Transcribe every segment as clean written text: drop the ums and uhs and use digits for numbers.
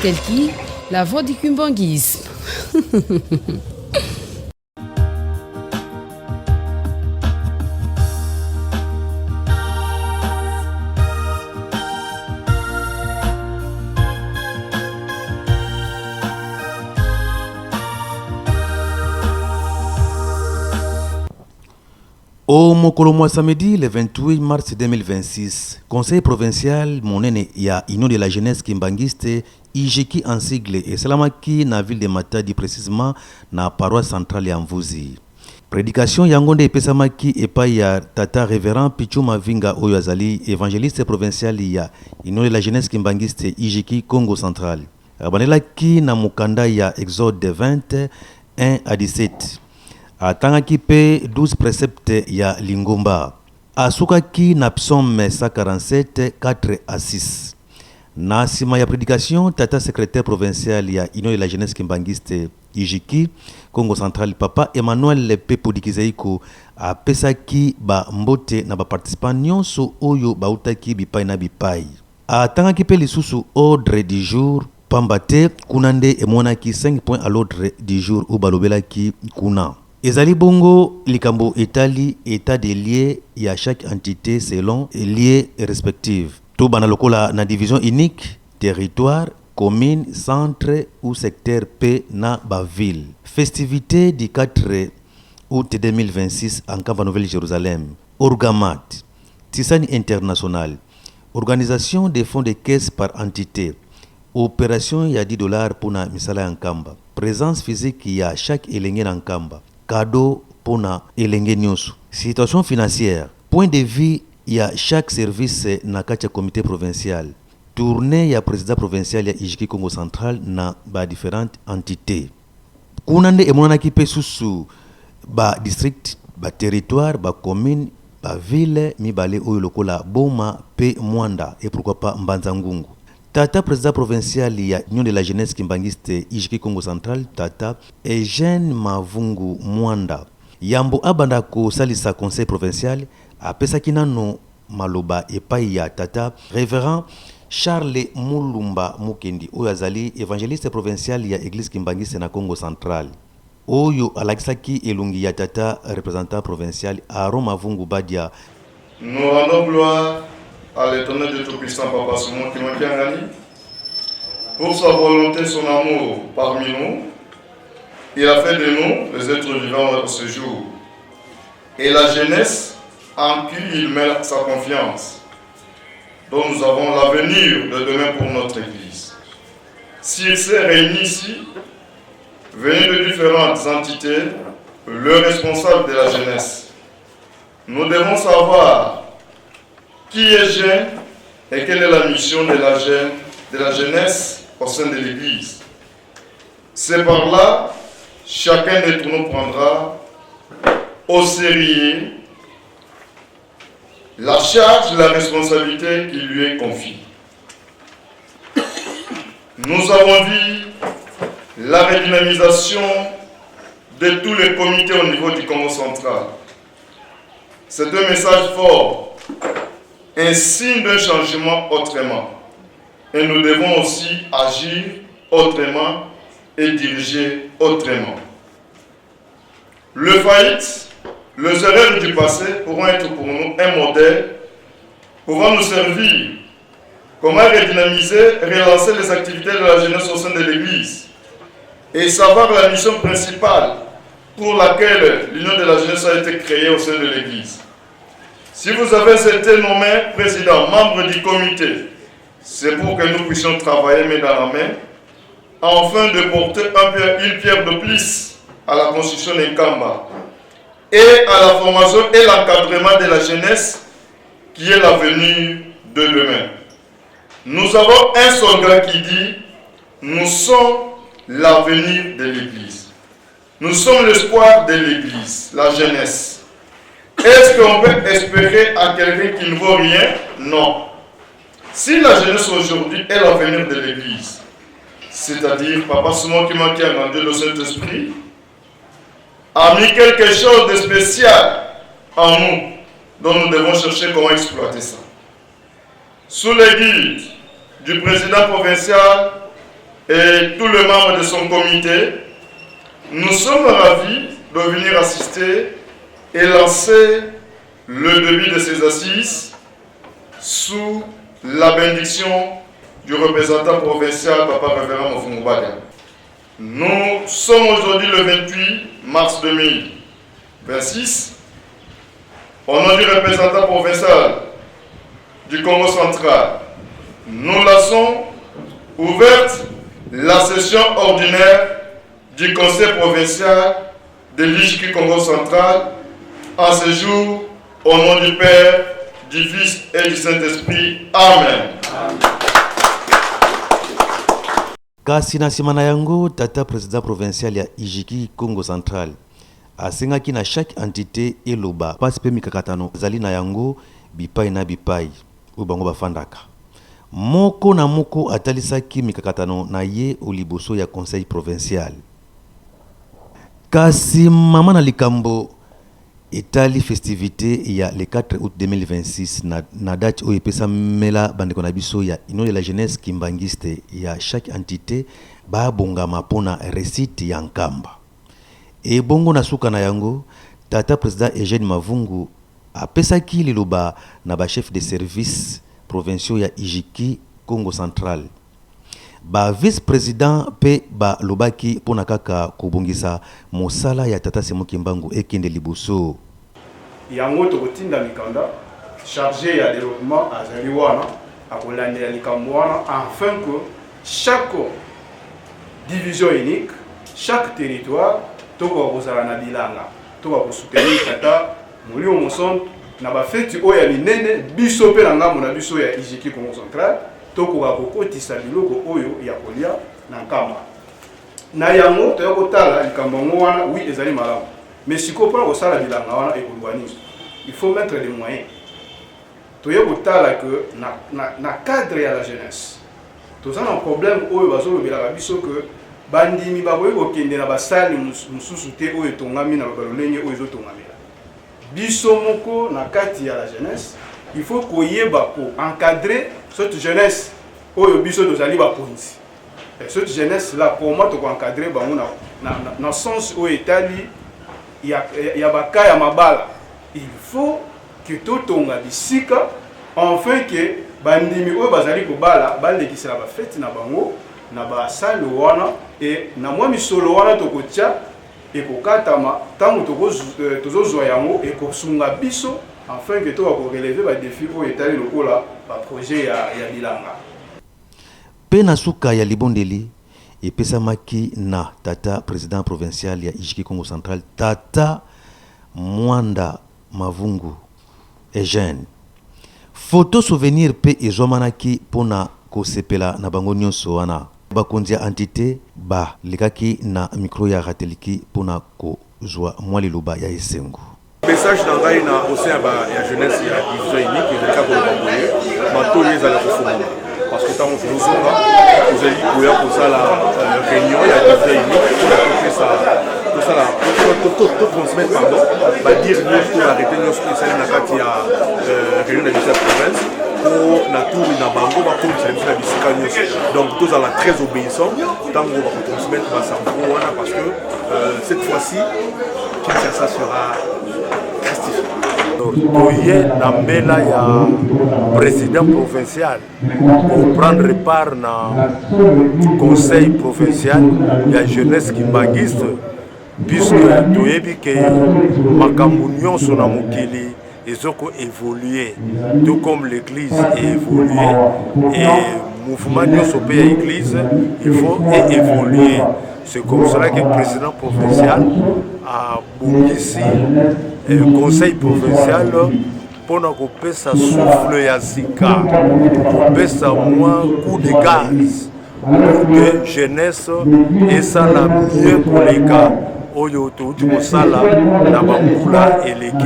Telki, la voix du kumbanguisme. Au Mokolomoa samedi, le 28 mars 2026, Conseil provincial Monene ya Union de la jeunesse kimbangiste Ijeki en sigle et Salamaki na ville de Matadi précisément na paroisse centrale ya Mvuzi. Prédication yangonde epesamaki epa ya tata révérend Pichuma Vinga oyo azali évangéliste provincial ya Union de la jeunesse kimbangiste Ijeki Congo central. Abanelaki na mukanda ya Exode 20 1 à 17. Atangaki pe 12 préceptes ya Lingomba. Asukaki na psaume 147 4 à 6. Na sima ya prédication, tata secrétaire provincial ya Union de la jeunesse kimbangiste Ijeki Congo central papa Emmanuel Pepo Dikizaiko apesaki ba mbote na ba participants nyonso oyo bautaki bipai na bipai. Atangaki pe lisusu ordre du jour pambate kunande emonaki 5 points à l'ordre du jour ou balobelaki kuna. Ezali bongo likambo etali état des lieux ya chaque entité selon lieux respectifs. Tout bana lokola na division unique, territoire, commune, centre ou secteur P na ba ville. Festivité du 4 août 2026 en Kamba Nouvelle-Jérusalem. Orgamat, Tissani International, organisation des fonds de caisse par entité. Opération ya $10 pour na misala en Kamba. Présence physique ya chaque élève en Kamba. Cadeau pour na elenge nyonso. Situation financière. Point de vue ya chaque service na kacha comité provincial. Tournée ya président provincial ya Ijeki Congo central na ba différentes entités. Kunande emonaki pe susu ba district, ba territoire, ba commune, ba ville mibale oyo lokola Boma pe Mwanda et pourquoi pas Mbanza Ngungu. Tata président provincial ya Union de la jeunesse kimbangiste Ijeki Congo central tata Eugène Mavungu Mwanda. Yambo abanda ko salisa conseil provincial apesaki nano maloba epai ya tata révérend Charles Mulumba Mukendi oyo azali évangéliste provincial ya église kimbangiste na Congo central. Oyo alakisaki elungi ya tata représentant provincial Aaron Mavungu Badia. Nous rendons gloire à l'Éternel de Tout-Puissant, Papa Soumon Kimakiangani, pour sa volonté, son amour parmi nous. Il a fait de nous les êtres vivants de ce jour. Et la jeunesse en qui il met sa confiance, dont nous avons l'avenir de demain pour notre Église. S'il s'est réuni ici, venus de différentes entités, le responsable de la jeunesse, nous devons savoir qui est jeune et quelle est la mission de la jeunesse au sein de l'Église. C'est par là, chacun d'entre nous prendra au sérieux la charge, la responsabilité qui lui est confiée. Nous avons vu la redynamisation de tous les comités au niveau du Congo central. C'est un message fort, un signe d'un changement autrement. Et nous devons aussi agir autrement et diriger autrement. Le faillite, les erreurs du passé pourront être pour nous un modèle, pouvant nous servir. Comment redynamiser, relancer les activités de la jeunesse au sein de l'Église et savoir la mission principale pour laquelle l'Union de la jeunesse a été créée au sein de l'Église. Si vous avez été nommé président, membre du comité, c'est pour que nous puissions travailler main dans la main, afin de porter une pierre de plus à la construction d'un Kamba et à la formation et l'encadrement de la jeunesse qui est l'avenir de demain. Nous avons un slogan qui dit « Nous sommes l'avenir de l'Église ». Nous sommes l'espoir de l'Église, la jeunesse. Est-ce qu'on peut espérer à quelqu'un qui ne vaut rien? Non. Si la jeunesse aujourd'hui est l'avenir de l'Église, c'est-à-dire Papa Soumon qui a rendu le Saint-Esprit, a mis quelque chose de spécial en nous, dont nous devons chercher comment exploiter ça. Sous l'égide du président provincial, et tous les membres de son comité, nous sommes ravis de venir assister et lancer le début de ces assises sous la bénédiction du représentant provincial, Papa Révérend Mofungubada. Nous sommes aujourd'hui le 28 mars 2026. Au nom du représentant provincial du Congo central, nous laissons ouverte la session ordinaire du Conseil provincial de l'IJK Congo central en ce jour, au nom du Père, du Fils et du Saint-Esprit. Amen. Kasi na nsima na yango tata président provincial ya IJK Congo central asengaki na chaque entité eloba pasi mpe mikakatano ezali na yango bipai na bipai oyo bango bafandaka moko na moko atalisaki mikakatano na ye oliboso ya conseil provincial. Kasi mama na likambo etali festivité ya le 4 août 2026 na date oyo epesamela bandeko na biso ya union de la jeunesse kimbangiste ya chaque entité babongama mpona récite ya nkamba. Ebongo na suka na yango tata président Eugène Mavungu apesaki liloba na ba chef de service provinciaux ya IJK Congo central. Ba vice-président pe ba lobaki pona kaka kobongisa mosala ya tata Semo Kimbangu ekende liboso. Yango tokotinda mikanda chargé ya développement azali wana akolandela likambo wana afin que chaque division unique, chaque territoire tokoka kozala na bilanga, tokoka kosoutenir tata molio mosonto na bafeti oyo ya minene biso pe na ngambo na biso ya IJK Congo central tokoka kokotisa biloko oyo ya kolia na nkamba. Na yango toya kotala likambo ngo wana oui ezali malamu. Mais siko mpona kosala bilanga wana ekolubanisi, il faut mettre des moyens. Toya kotala que na cadre ya la jeunesse toza na problème oyo bazolobelaka biso que bandimi bakoki kokende na basali mosusu te oyo etongami na balolenge oyo ezotongamela. Biso moko na kati ya la jeunesse, il faut koyeba pour encadrer cette jeunesse oyo biso tozali bakonzi. Cette jeunesse là comment to encadrer bango na sens oyo etali ya bakaya mabala. Il faut que totonga bisika enfin que bandimi oyo bazali kobala balekisela bafeti na bango na basali wana et na mwa misolo wana tokotia ekokatama tango tozozwa yango ekosunga biso afin que toka relever ba défi oyo etali lokola ba projet ya bilanga. Pe na suka ya libondeli epesamaki na tata président provincial ya IJK Congo central tata Mwanda Mavungu Eugène. Photo souvenir pe ezomanaki pona kosepela na bango nyonso wana bakonzi ya entité ba lekaki na micro ya rateliki pona kozwa mwa liloba ya esengo. Message dans ngai na océan ya jeunesse ya division unique ezalaka kolobangoye matoli ezala kofungama parce que ntango tozonga tozali koya kosala réunion ya division unique mpona kopesa tosala totransmettre pardon badire nyonso toarrete nyonso esali na kati ya réunion na biso ya province po na touri na bango bakomisa biso na bisika nyonso donc tozala très obéissant ntango bakotransmettre basango wana parce que cette fois-ci Kinshasa sera Toye na mbela ya président provincial pour prendre part na conseil provincial ya jeunesse kimbangiste puisque toyebi ke makambo nyonso na mokili ezoko évoluer tout comme l'église évolué et mouvement nyonso pe ya église il faut évoluer. C'est comme cela que le président provincial a bongisi conseil provincial pour kopesa souffle ya sika, kopesa moins coup de gaz pour que jeunesse et ça la mieux koleka oyo touti kosala na bambula eleki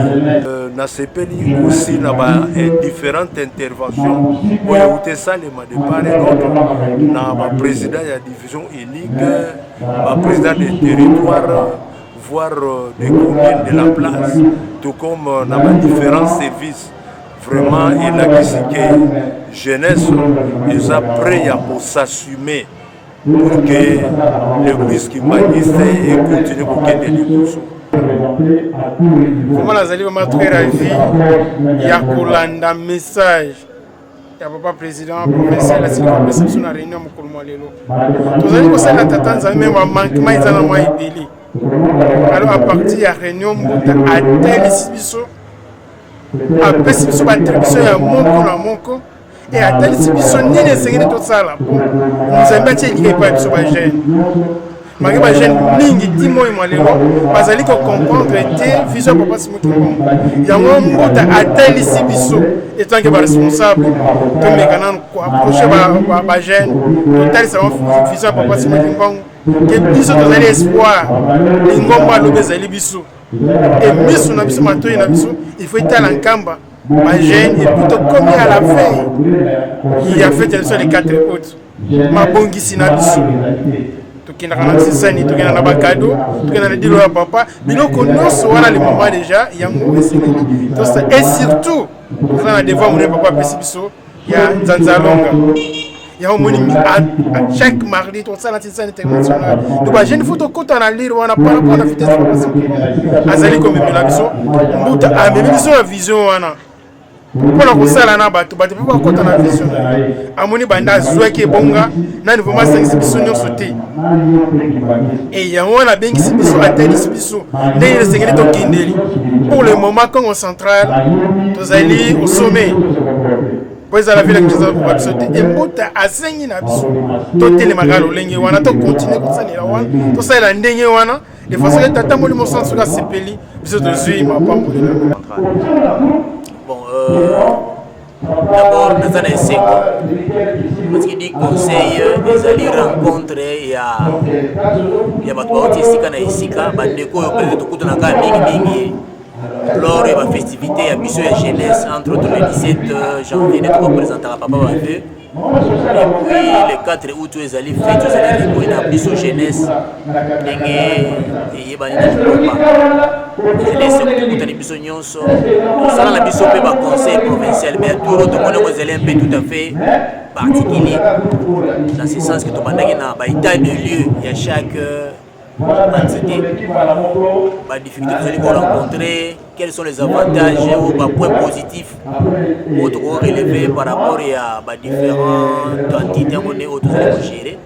na sepeli aussi na ba différentes interventions oyo utesalema de part et d'autre na ba président ya division unique ba président des territoires voire des communes de la place tout comme na ba différents services vraiment elakisi ke jeunesse eza prêt ya s'assumer pour que l'église Kimbangiste continue pour qu'elle ait Comment la zali vraiment très ravi. Il y a un message. Il y a papa président provincial la situation sur la réunion mukulu mwalelo. Tous allez conseiller la tata même un manquement ils en ont moins délai. Alors à partir de la réunion à tel sibiso après sibiso battribution ya moko et à tel sibiso ni les sengene tout ça là. Nous avons battu il pas biso ba jeune. Magi ba jeune mingi timo mwalelo bazali ko comprendre te vision papa simukulu. Ya mbuta à tel sibiso étant que responsable to mekana ko approcher ba jeune total ça vision papa simukulu. Que biso tozali espoir lingomba lobe ezali biso et miso na biso matoyi na biso il faut etala nkamba ba jeune et plutôt comme à la veille il y a fait sur les 4 août mabongisi na biso tokendaka na sisani tokenda na bakado tokenda na dilo ya papa biloko nyonso wana le moment déjà yango esengeli et surtout toza na devoir mone papa apesi biso ya nzanzalonga. Il y a à chaque mardi, tout ça, l'international international. Donc, j'ai une photo quand on a lire, on a pas la vitesse de la Azali comme la vision. Mouta a même la vision. Pour la salle, on a battu, battu, pourquoi quand on a vision. Amoni Banda, Zouaki Bonga, n'a pas ma sanction sauté. Et il y a un bien qui s'est mis à tel biso. N'est le secret de Kindeli. Pour le moment, quand on central, nous allons au sommet. Pois a la ville que nous avons sauté et mbota asengi na biso to telemaka lolenge wana to continuer comme ça les wana to ça la ndenge wana de façon que tata moli mo sensu ka sepeli biso to zui ma pambo. Bon d'abord dans un essai parce qu'il dit conseil des alliés rencontre il y a batwa isika na isika bandeko yo peut-être kuto na ka mingi lors de la festivité à Mission et Jeunesse, entre autres le 17 janvier, nous représentons à Papa Bafeu. Et puis le 4 août, nous allons faire la Mission Jeunesse. Et la mission conseil provincial, mais tout le monde est un peu tout à fait particulier. Dans ce sens que tout le monde a un état de lieu, il y a chaque entité, les difficultés que vous allez rencontrer, quels sont les avantages ou les points positifs que vous relever par rapport à différentes entités que vous allez gérer.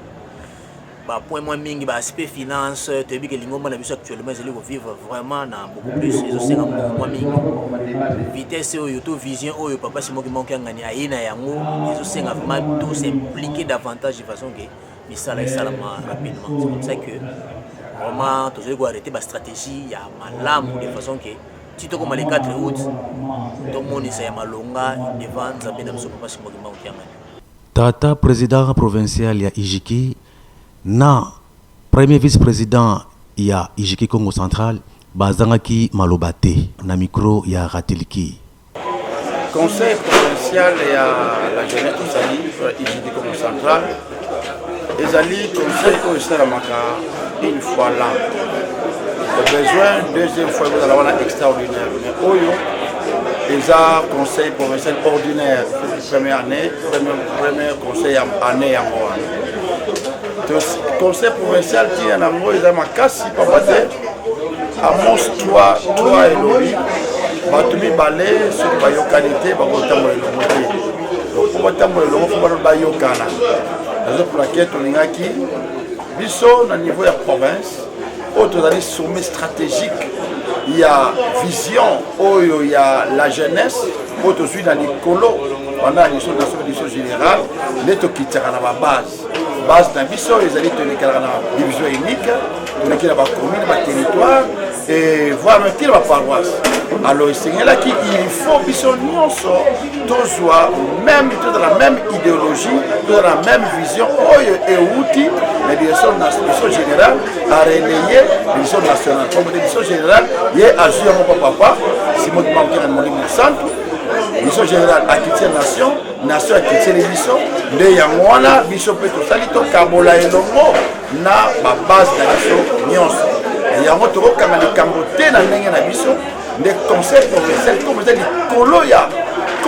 Point moins mingi aspect finance, tu as vu que l'ingomba actuellement ils vivent vraiment beaucoup plus. Ils ont moins mingi vitesse ou vision ou papa c'est moi qui manque ngani aina yango ils ont vraiment tous impliqués davantage de façon que mais ça rapidement. C'est comme ça que vraiment tu dois arrêter ma stratégie il y a malam de façon que si tu comme les 4 août tout le monde essaie malonga devant Zambia so papa c'est moi qui manque ngani. Tata président provincial ya Ijiki na premier vice-président ya Ijiki Congo Central bazangaki malobate na micro ya Ratiliki. Conseil provincial ya la jeunesse Zali Ijiki Congo Central ezali conseil ko sala maka une fois là. Au besoin deuxième fois vous allez avoir extraordinaire mais oyo eza conseil provincial ordinaire première année premier conseil année ya moi. Conseil provincial qui est en amour, il y a ma casse, il peut battre à Mons 3 et l'Ori. Batumi balai, sur la qualité, pour battre le logo, pour battre le Yokana. La plaquette, on a qui, biso, au niveau de la province, autre sommet stratégique, il y a vision, il y a la jeunesse, autre suite dans les colos, pendant la mission générale, les toquitera à la base. Base d'un biso, les alliés de la division unique, de la commune, de territoire, et voir même la paroisse. Alors, il faut biso tous même dans la même idéologie, dans la même vision, et outil, la direction générale a relayé la direction nationale. Comme la direction générale, il y a agi à mon papa, si mon banquier mon centre, la direction générale a quitté la nation. Nation a quitté l'émission, de Yangwana, Bishop Peto Salito, Kabola et Longo, na ma base de la nation. Il y a un autre qui a camboté dans le nation, des conseils provinciaux, comme des coloya,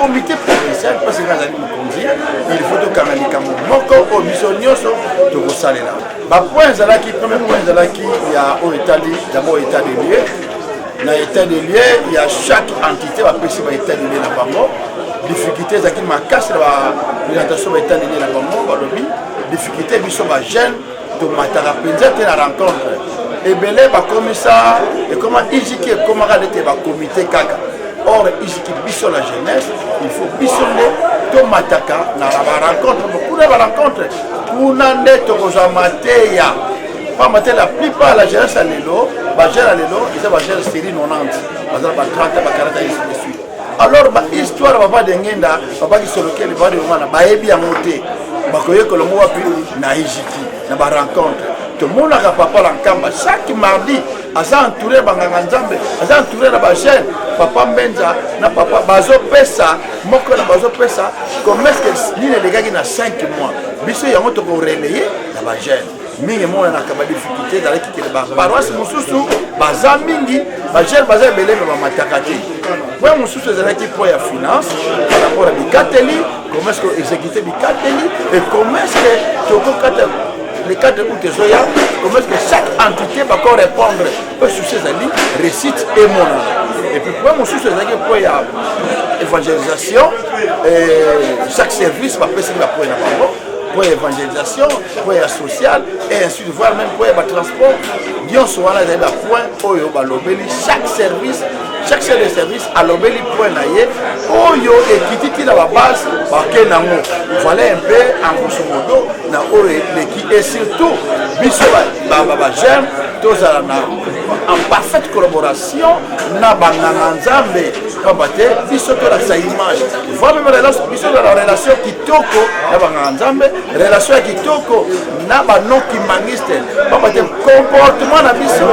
comité provincial parce que nazali mokonzi il faut tokanga likambo moko oyo biso nyonso tokosalela bapoint ezalaki premier point ezalaki ya oyo etali d'abord état de lieu na état de lieu ya chaque entité bapesi baétat de lieu na bango difficulté ezalaki makasi na baprésentation baétat de lieu na bango balobi difficulté biso bajeune tomataka mpenza te na rencontre ebele bakomisa ekoma ijiki ekomaka nete bakomité kaka or ijiki biso la jeunesse il faut biso nde tomataka na barencontre kuna barencontre kuna nde tokozwa mateya pamba te la plupart la jeunesse ya lelo bajeune ya lelo eza bajeune série 90 bazala ba 30 ba 40 ainsi de suite alors bahistoire baba de ngenda babaki solokeli baba de ngana bayebi yango te bakoyekola ngo wapi na ijiki na barencontre tomonaka papa la nkamba chaque mardi aza entouré banganga nzambe aza entouré na bajeune papa mbenza na papa bazopesa moko na bazopesa comme est-ce que nini elekaki na 5 mois biso yango tokoreleye na bajeune mingi monanaka badifficulté ezalaki kele baparoise mosusu baza mingi bajeune baza ebele me bamataka te point mosusu ezalaki po ya finance par rapport à bikateli comment est-ce que exécuter bikateli et comment est-ce que tokokata les 4 août ezoya comment est-ce que chaque entité va répondre au souci ezali récite et monana et puis point mosusu ezalaki po ya évangélisation chaque service bapesaki bapoint na bango pour l'évangélisation, pour la sociale et ainsi de voir même pour le transport. Bien souvent, il y a des points où chaque service, chaque chef de service a l'obéli point naïe, où il y a qui dans la base, voilà un peu en grosso modo, et surtout, j'aime tous en parfaite collaboration, na banganzambe, kabate, biso to la sa image. Voilà même relation, biso la relation qui toko, na banganzambe, relation qui toko, na ba non qui mangiste, kabate comportement na biso,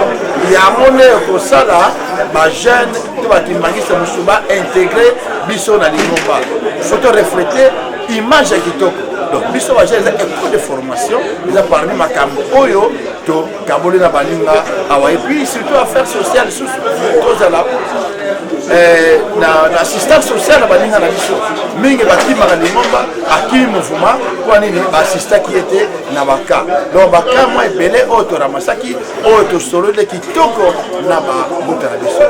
ya mone ko sala, ba jeune, to ba qui mangiste musuba intégrer biso na lingomba. Faut refléter image qui toko. Donc, biso ba jeune, école de formation, ils ont parmi ma cambo oyo. Kabole na baninga awa et puis surtout affaires sociales sous na assistance sociale na baninga na biso mingi bakimaka limomba akimi mouvement kwa nini assistant qui était na baka donc baka moi ebele oyo toramasaki oyo tosololi kitoko na babuta na biso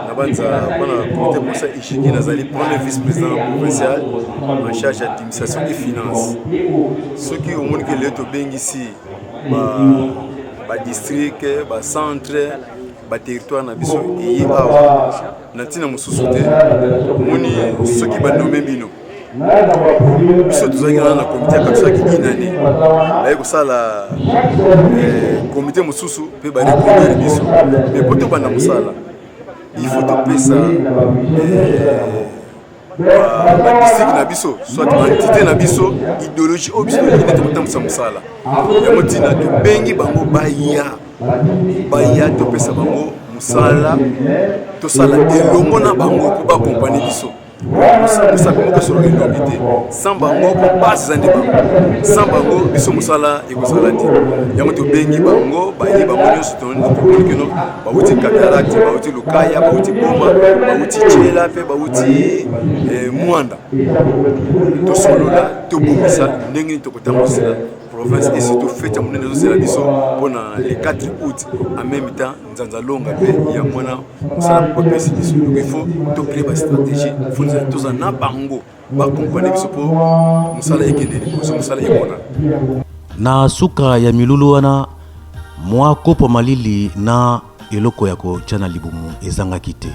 na banza mpona comité provincial ishiki nazali premier vice-président provincial en charge d'administration et finances soki omoni ke lelo tobengisi badistrict bacentre baterritoire na biso eye awa na ntina mosusu te omoni soki banome bino biso tozalaki na comité akatosaki inane baye kosala comité mosusu mpe bareprendre biso mais po tobanda mosala il faut topesa badistrict na biso soit baentité na biso idéologie oyo biso tolingi nete kotambwisa mosala yango ntina tobengi bango baya topesa bango mosala tosala elongo na bango mpo bakompane biso mosapi moko soloka elongi te sans bango mpo basi eza nde bango sans bango biso mosala ekozala te yango tobengi bango baye bango nyonso tomoni keno bauti cataracte bauti lukaya bauti boma bauti tiela mpe bauti mwanda tosolola tobongisa ndenge nini tokotambwisela province et surtout fête ya monene ezosala biso mpona le 4 août en même temps nzanza longa mpe ya mwana mosala mpo bapesi biso donc il faut tocrée bastratégie tozala na bango bakompane biso mpo mosala ekende liboso mosala ekona na suka ya milulu wana mwa kopo malili na eloko ya kotia na libumu ezangaki te.